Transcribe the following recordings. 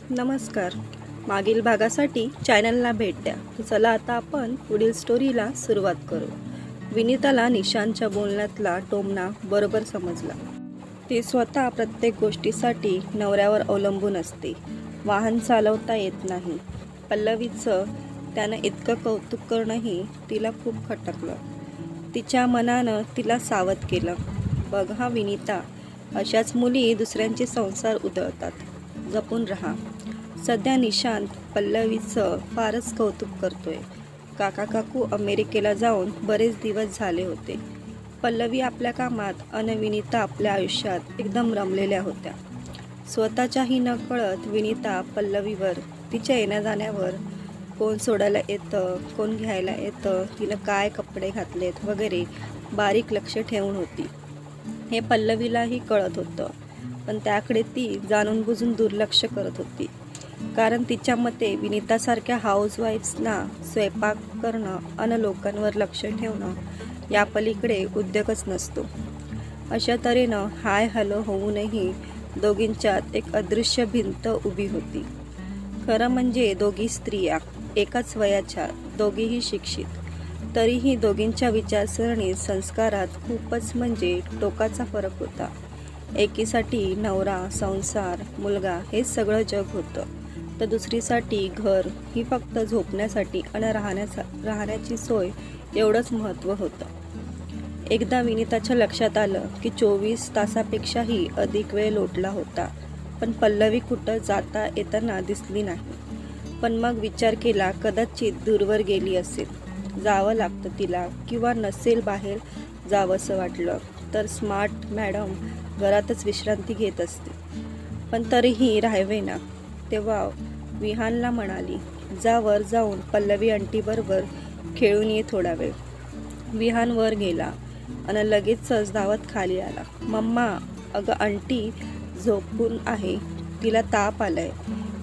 नमस्कार. मागील भागासाठी चॅनलला भेट द्या. चला आता आपण पुढील स्टोरीला सुरुवात करू. विनीताला निशांतच्या बोलण्यातला टोमणा बरोबर समजला. ती स्वतः प्रत्येक गोष्टीसाठी नवऱ्यावर अवलंबून असते. वाहन चालवता येत नाही. पल्लवीचं त्यानं इतकं कौतुक करणंही तिला खूप खटकलं. तिच्या मनानं तिला सावध केलं. बघ हा विनीता, अशाच मुली दुसऱ्यांचे संसार उधळतात. जपून राहा. सध्या निशांत पल्लवीचं फारच कौतुक करतोय. काका काकू अमेरिकेला जाऊन बरेच दिवस झाले होते. पल्लवी आपल्या कामात आणि विनीता आपल्या आयुष्यात एकदम रमलेल्या होत्या. स्वतःच्याही नकळत विनीता पल्लवीवर, तिच्या येण्या जाण्यावर, कोण सोडायला येतं, कोण घ्यायला येतं, तिनं काय कपडे घातलेत वगैरे बारीक लक्ष ठेवून होती. हे पल्लवीलाही कळत होतं, पण त्याकडे ती जाणून बुजून दुर्लक्ष करत होती. कारण तिच्या मते विनीतासारख्या हाऊसवाईफ्सना स्वयंपाक करणं आणि लोकांवर लक्ष ठेवणं या पलीकडे उद्योगच नसतो. अशा तऱ्हेनं हाय हॅलो होऊनही दोघींच्यात एक अदृश्य भिंत उभी होती. खरं म्हणजे दोघी स्त्रिया, एकाच वयाच्या, दोघीही शिक्षित. तरीही दोघींच्या विचारसरणीत, संस्कारात खूपच म्हणजे टोकाचा फरक होता. एकीसाठी नवरा, संसार, मुलगा हे सगळं जग होतं, तर दुसरीसाठी घर ही फक्त झोपण्यासाठी आणि राहण्याची सोय एवढंच महत्त्व होतं. एकदा विनीताच्या लक्षात आलं की 24 तासापेक्षाही अधिक वेळ लोटला होता, पण पल्लवी कुठं जाता येताना दिसली नाही. पण मग विचार केला, कदाचित दूरवर गेली असेल, जावं लागतं तिला, किंवा नसेल बाहेर जावंसं वाटलं तर स्मार्ट मॅडम घरातच विश्रांती घेत असते. पण तरीही राहावे ना. तेव्हा विहानला म्हणाली, जा वर जाऊन पल्लवी आंटीबरोबर खेळून ये थोडा वेळ. विहान वर गेला आणि लगेचच धावत खाली आला. मम्मा, अगं आंटी झोपून आहे, तिला ताप आलाय.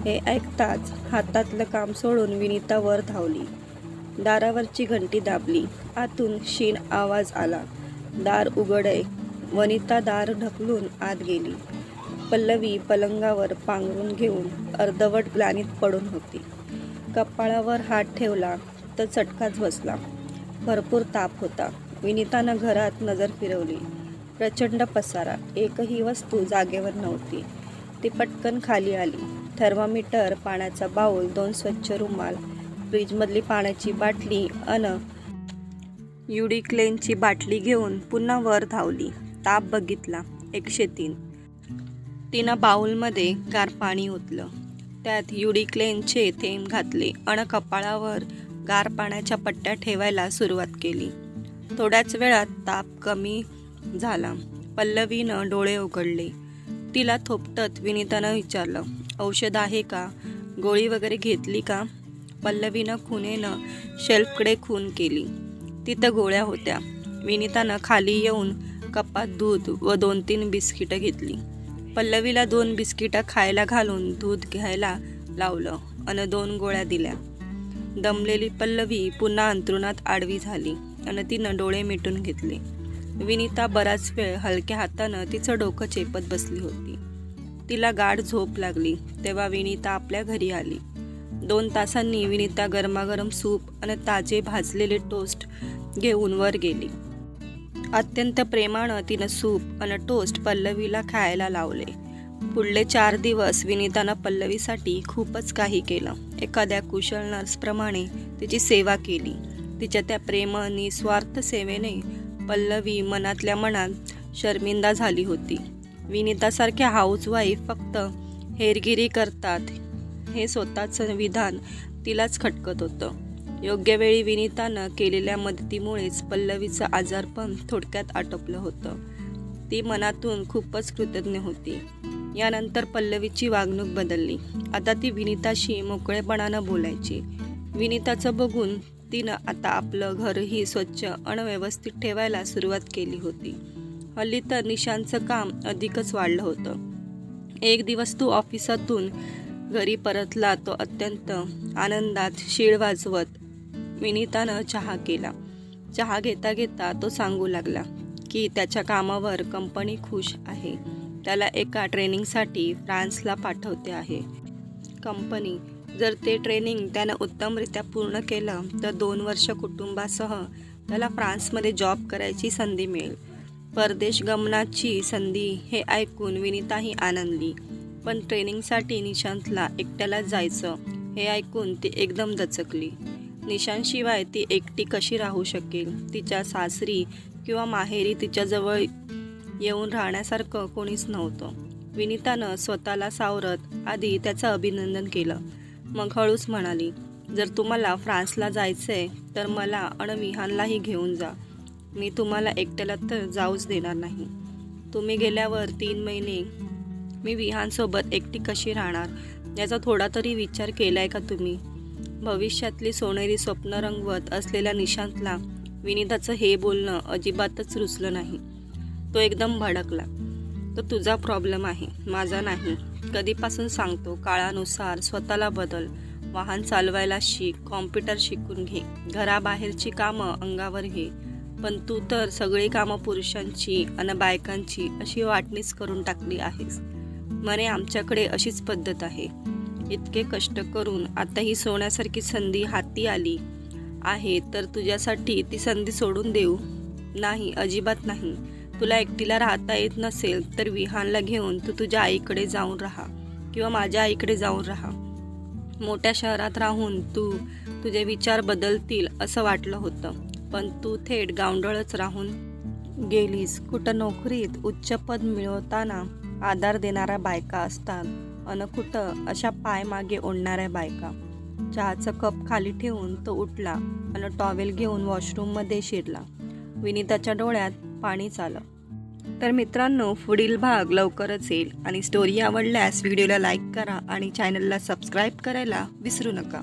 हे ऐकताच हातातलं काम सोडून विनीता वर धावली. दारावरची घंटी दाबली. आतून क्षीण आवाज आला, दार उघडय. वनिता दार ढकलून आत गेली. पल्लवी पलंगावर पांघरून घेऊन अर्धवट ग्लानीत पडून होती. कपाळावर हात ठेवला तर चटकाच बसला. भरपूर ताप होता. विनीतानं घरात नजर फिरवली. प्रचंड पसारा, एकही वस्तू जागेवर नव्हती. ती पटकन खाली आली. थर्मामीटर, पाण्याचा बाऊल, 2 स्वच्छ रुमाल, फ्रीजमधली पाण्याची बाटली अन युडिक्लेनची बाटली घेऊन पुन्हा वर धावली. ताप बघितला, 103. तिनं बाऊलमध्ये गार पाणी ओतलं, त्यात युडिक्लेनचे थेंब घातले अन कपाळावर गार पाण्याच्या पट्ट्या ठेवायला सुरुवात केली. थोड्याच वेळात ताप कमी झाला. पल्लवीनं डोळे उघडले. तिला थोपटत विनीतानं विचारलं, औषध आहे का? गोळी वगैरे घेतली का? पल्लवीनं खुणेनं शेल्फकडे खून केली. तिथं गोळ्या होत्या. विनीतानं खाली येऊन कपात दूध व 2-3 बिस्किटं घेतली. पल्लवीला 2 बिस्किटं खायला घालून दूध घ्यायला लावलं आणि 2 गोळ्या दिल्या. दमलेली पल्लवी पुन्हा अंथरुणात आडवी झाली आणि तिनं डोळे मिटून घेतले. विनीता बराच वेळ हलक्या हातानं तिचं डोकं चेपत बसली होती. तिला गाढ झोप लागली. तेव्हा विनीता आपल्या घरी आली. 2 तासांनी विनीता गरमागरम सूप आणि ताजे भाजलेले टोस्ट घेऊन वर गेली. अत्यंत प्रेमानं तिनं सूप आणि टोस्ट पल्लवीला खायला लावले. पुढले 4 दिवस विनीतानं पल्लवीसाठी खूपच काही केलं. एखाद्या कुशल नर्सप्रमाणे तिची सेवा केली. तिच्या त्या प्रेम निस्वार्थ सेवेने पल्लवी मनातल्या मनात शर्मिंदा झाली होती. विनीतासारख्या हाऊसवाईफ फक्त हेरगिरी करतात हे स्वतःचं विधान तिलाच खटकत होतं. योग्य वेळी विनीतानं केलेल्या मदतीमुळेच पल्लवीचं आजारपण थोडक्यात आटोपलं होतं. ती मनातून खूपच कृतज्ञ होती. यानंतर पल्लवीची वागणूक बदलली. आता ती विनीताशी मोकळेपणानं बोलायची. विनीताचं बघून तिनं आता आपलं घरही स्वच्छ आणि व्यवस्थित ठेवायला सुरुवात केली होती. हल्ली तर निशांतचं काम अधिकच वाढलं होतं. एक दिवस तो ऑफिसातून घरी परतला. तो अत्यंत आनंदात शीळ वाजवत विनीतानं चहा केला. चहा घेता घेता तो सांगू लागला की त्याच्या कामावर कंपनी खुश आहे. त्याला एका ट्रेनिंगसाठी फ्रान्सला पाठवते आहे. कंपनी. जर ते ट्रेनिंग त्यानं उत्तमरित्या पूर्ण केलं तर 2 वर्ष कुटुंबासह त्याला फ्रान्समध्ये जॉब करायची संधी मिळेल. परदेश गमनाची संधी हे ऐकून विनिताही आनंदली. पण ट्रेनिंगसाठी निशांतला एकट्यालाच जायचं हे ऐकून ती एकदम दचकली. निशांतशिवाय ती एकटी कशी राहू शकेल? तिच्या सासरी किंवा माहेरी तिच्याजवळ येऊन राहण्यासारखं कोणीच नव्हतं. विनितानं स्वतःला सावरत आधी त्याचं अभिनंदन केलं. मग हळूच म्हणाली, जर तुम्हाला फ्रान्सला जायचंय तर मला विहानलाही घेऊन जा. मी तुम्हाला एकट्याला तर जाऊच देणार नाही. तुम्ही गेल्यावर 3 महिने मी विहानसोबत एकटी कशी राहणार याचा थोडा तरी विचार केलाय का तुम्ही? भविष्यातली सोनेरी स्वप्न रंगवत असलेल्या निशांतला विनिताचं हे बोलणं अजिबातच रुचलं नाही. तो एकदम भडकला. तो तुझा प्रॉब्लेम आहे, माझा नाही. कधीपासून सांगतो काळानुसार स्वतःला बदल, वाहन चालवायला शिक, कॉम्प्युटर शिकून घे, घराबाहेरची कामं अंगावर घे. पण तू तर सगळी कामं पुरुषांची आणि बायकांची अशी वाटणीच करून टाकली आहेस. म्हणे आमच्याकडे अशीच पद्धत आहे. इतके कष्ट करून आता ही सोन्यासारखी संधी हाती आली आहे तर तुझ्यासाठी ती संधी सोडून देऊ? नाही, अजिबात नाही. तुला एकटीला राहता येत नसेल तर विहानला घेऊन तू तुझ्या आईकडे जाऊन राहा किंवा माझ्या आईकडे जाऊन राहा. मोठ्या शहरात राहून तुझे विचार बदलतील असं वाटलं होतं, पण तू थेट गावंढळच राहून गेलीस. कुठं नोकरीत उच्च पद मिळवताना आधार देणाऱ्या बायका असतात अन कुठं अशा पाय मागे ओढणाऱ्या बायका. चहाचं कप खाली ठेवून तो उठला आणि टॉवेल घेऊन वॉशरूममध्ये शिरला. विनिताच्या डोळ्यात पाणीच आलं. तर मित्रांनो, पुढील भाग लवकरच येईल आणि स्टोरी आवडल्यास व्हिडिओला लाईक करा आणि चॅनलला सबस्क्राईब करायला विसरू नका.